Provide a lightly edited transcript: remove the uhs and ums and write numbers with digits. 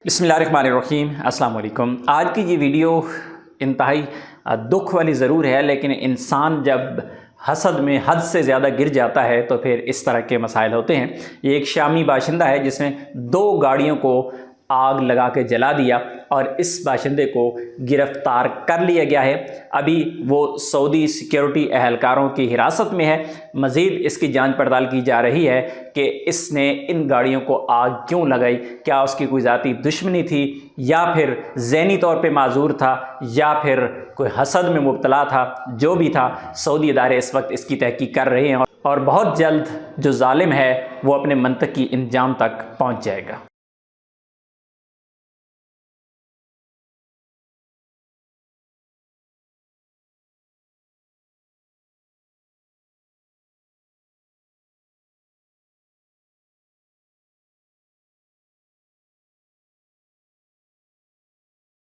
بسم اللہ الرحمن الرحیم۔ السلام علیکم۔ آج کی یہ ویڈیو انتہائی دکھ والی ضرور ہے، لیکن انسان جب حسد میں حد سے زیادہ گر جاتا ہے تو پھر اس طرح کے مسائل ہوتے ہیں۔ یہ ایک شامی باشندہ ہے جس نے 2 گاڑیوں کو آگ لگا کے جلا دیا اور اس باشندے کو گرفتار کر لیا گیا ہے۔ ابھی وہ سعودی سیکیورٹی اہلکاروں کی حراست میں ہے۔ مزید اس کی جانچ پڑتال کی جا رہی ہے کہ اس نے ان گاڑیوں کو آگ کیوں لگائی، کیا اس کی کوئی ذاتی دشمنی تھی یا پھر ذہنی طور پہ معذور تھا یا پھر کوئی حسد میں مبتلا تھا۔ جو بھی تھا، سعودی ادارے اس وقت اس کی تحقیق کر رہے ہیں اور بہت جلد جو ظالم ہے وہ اپنے منطقی انجام تک پہنچ جائے گا۔